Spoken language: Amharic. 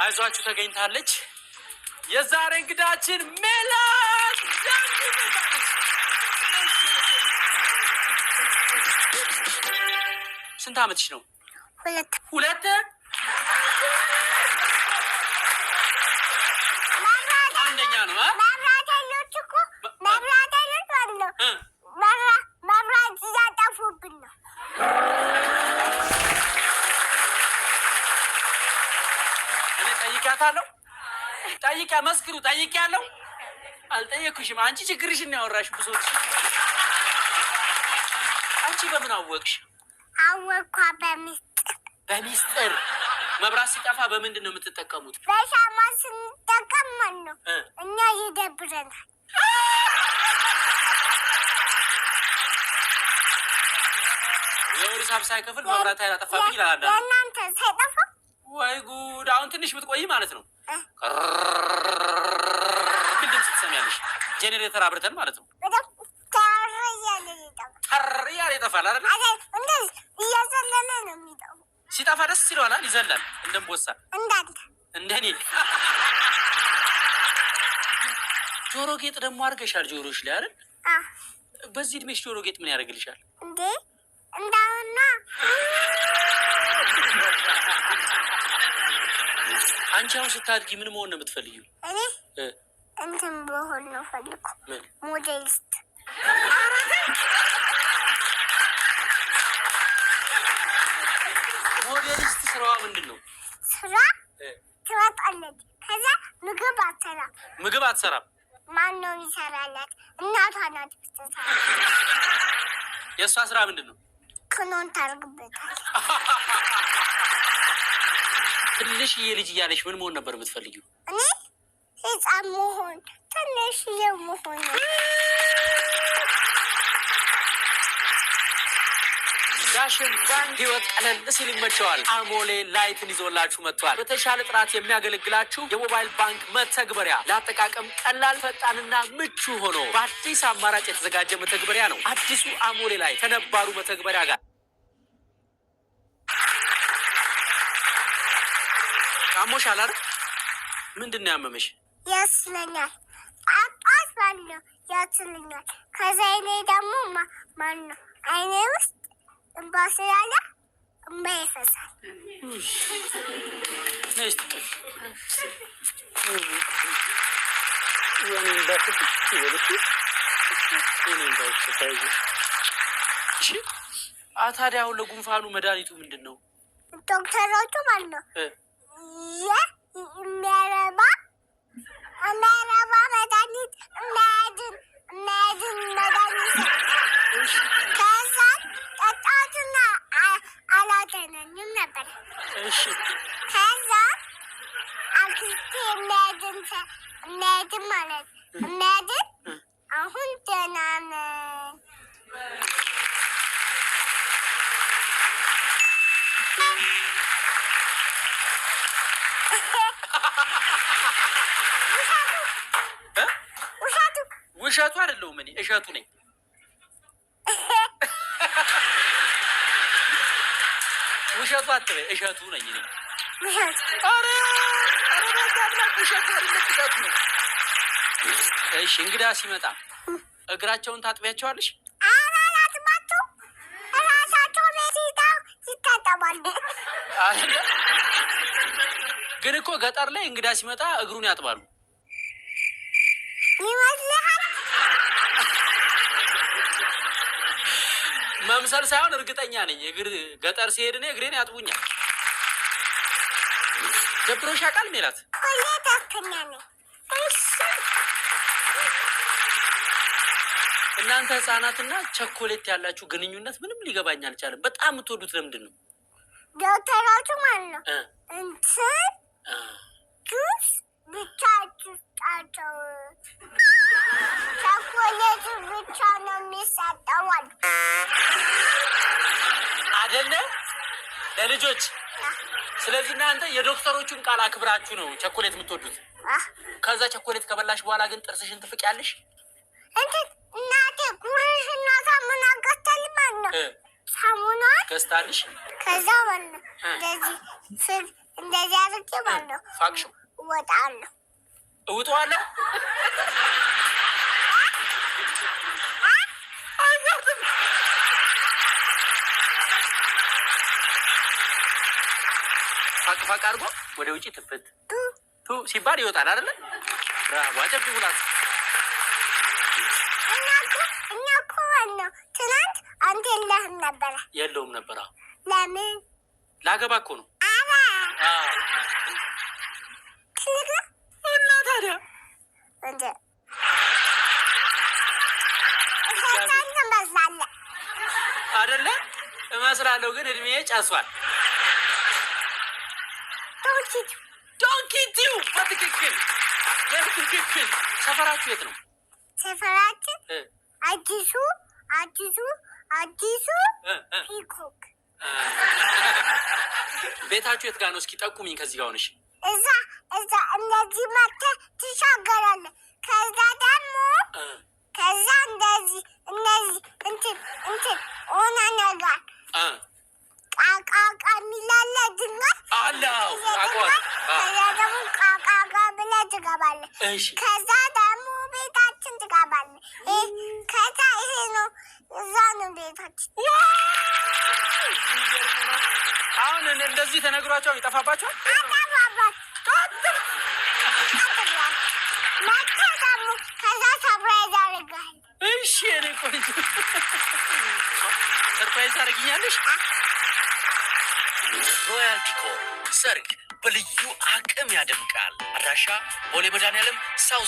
አይዟችሁ ተገኝታለች። የዛሬ እንግዳችን ሜላት ስንት ዓመትሽ ነው? ሁለት አንደኛ ነው። መብራት እያጠፉብን ነው። እኔ ጠይቂያታለሁ። ጠይቂያ መስክሩ። ጠይቂያለሁ። አልጠየኩሽም። አንቺ ችግርሽን ነው ያወራሽው፣ ብሶትሽ። አንቺ በምን አወቅሽ? አወቅኳ በሚስጥር። በሚስጥር? መብራት ሲጠፋ በምንድን ነው የምትጠቀሙት? በሻማ ስንጠቀም ነው። እኛ ይደብረናል። የወር ሂሳብ ሳይከፍል መብራት ኃይል አጠፋብኝ ይላል። የእናንተ ሳይጠፋ? ወይ ጉድ! አሁን ትንሽ ብትቆይ ማለት ነው ግን ድምፅ ትሰሚያለሽ። ጄኔሬተር አብርተን ማለት ነው። ተር እያለ ይጠፋል አይደል? እንደዚህ እያዘለለ ነው የሚጠፋው። ሲጠፋ ደስ ይለዋል፣ ይዘላል እንደምቦሳ እንዳንተ እንደኔ። ጆሮ ጌጥ ደግሞ አድርገሻል ጆሮሽ ላይ አይደል? በዚህ እድሜሽ ጆሮ ጌጥ ምን ያደርግልሻል እንዴ? እንዳውና አንቺ አሁን ስታድጊ ምን መሆን ነው የምትፈልጊው? እኔ እንትን በሆን ነው ፈልኩ። ሞዴሊስት። ሞዴሊስት ስራዋ ምንድን ነው? ስራ ትወጣለች፣ ከዛ ምግብ አትሰራም። ምግብ አትሰራም? ማን ነው ይሰራላት? እናቷ ናት ትሰራ። የእሷ ስራ ምንድን ነው? ክሎን ታርግበታል። ትንሽዬ ልጅ እያለሽ ምን መሆን ነበር የምትፈልጊው? እኔ ህፃን መሆን፣ ትንሽዬ መሆን ነው። ዳሽን ባንክ ህይወት ቀለል ሲል ይመቸዋል። አሞሌ ላይትን ይዞላችሁ መጥቷል። በተሻለ ጥራት የሚያገለግላችሁ የሞባይል ባንክ መተግበሪያ ለአጠቃቀም ቀላል፣ ፈጣንና ምቹ ሆኖ በአዲስ አማራጭ የተዘጋጀ መተግበሪያ ነው። አዲሱ አሞሌ ላይ ከነባሩ መተግበሪያ ጋር አሞሻል አይደል? ምንድን ነው ያመመሽ? ያስለኛል። ጣጣት ባለው ያስለኛል። ከዛ እኔ ደግሞ ማን ነው አይኔ ውስጥ እንባ ስላለ እንባ ይፈሳል። ታዲያ አሁን ለጉንፋኑ መድኃኒቱ ምንድን ነው? ዶክተሮቹ ማለት ነው የሚያረባ መድኃኒት የሚያድን መድኃኒት። ከዛ ጠጣትና አላደነኝም ነበር። ከዛ አክስቴ የሚያድን ማለት የሚያድን አሁን ደህና ነኝ። ውሸቱ አይደለሁም እኔ እሸቱ ነኝ። ውሸቱ አትበይ፣ እሸቱ ነኝ እኔ። እሺ እንግዳ ሲመጣ እግራቸውን ታጥቢያቸዋለሽ? አላላጥባቸው፣ እራሳቸው ቤት ሄደው ይታጠባሉ። ግን እኮ ገጠር ላይ እንግዳ ሲመጣ እግሩን ያጥባሉ ይመስልሃል? መምሰል ሳይሆን እርግጠኛ ነኝ። ገጠር ሲሄድ እኔ እግሬን ያጥቡኛል። ደብሮሽ ያውቃል ሜላት? ሁሌ ደስተኛ ነኝ። እናንተ ህጻናትና ቸኮሌት ያላችሁ ግንኙነት ምንም ሊገባኝ አልቻለም። በጣም የምትወዱት ለምንድን ነው? ዶክተሮቹ ማለት ነው እንትን ጁስ ብቻ አትስጣቸው፣ ቸኮሌቱ ብቻ ነው የሚሰጠው አሉ አይደለ ለልጆች። ስለዚህ እናንተ የዶክተሮቹን ቃል አክብራችሁ ነው ቸኮሌት የምትወዱት። ከዛ ቸኮሌት ከበላሽ በኋላ ግን ጥርስሽን ትፍቂያለሽ። እንትን እናቴ ጉርሽና ሳሙና ገዝታልኝ ማለት ነው። ሳሙና ገዝታልሽ? ከዛ ማለት ነው እንደዚህ እንደዚህ አድርጌ ማለት ነው ፋክሽው እወጣለሁ። እውጠዋለሁ። ፋቅ አድርጎ ወደ ውጪ ትፍት ቱ ሲባል ይወጣል አይደለ? ብራቮ አጨብጭቡላት። እኛ እኮ ነው ትናንት አንተ የለህም ነበረ። የለውም ነበረ። ለምን? ላገባ እኮ ነው። እና ታዲያ እንደ ትመስላለህ አይደለ? እመስላለሁ፣ ግን እድሜ ጨሷል። ዶንኪቲው በትክክል በትክክል። ሰፈራችሁ የት ነው? ሰፈራችን አዲሱ ፒኮክ። ቤታችሁ የት ጋር ነው? እስኪ ጠቁሚኝ። ከዚህ ጋር ሆነሽ እዛ እንደዚህ መተህ ትሻገራለህ። ከዛ እንደዚህ እንትን ሆነ ነገር ቃቃ የሚላለ ድንጋይ አለው አቋል። ከዛ ደግሞ ቃቃ ብለህ ትገባለህ። ከዛ ደግሞ ቤታችን ትገባለህ። ከዛ ይሄ ነው እዛ ነው ቤታችን። አሁን እንደዚህ ተነግሯቸው ይጠፋባቸዋል። ከዛ ሰፕራይዝ አደርግሃለሁ። እሺ እኔ ቆንጆ ሰርፕራይዝ ታደርጊኛለሽ? ሮያል ዲኮር ሰርግ በልዩ አቅም ያደምቃል። አድራሻ ቦሌ መድኃኔዓለም ሳውዝ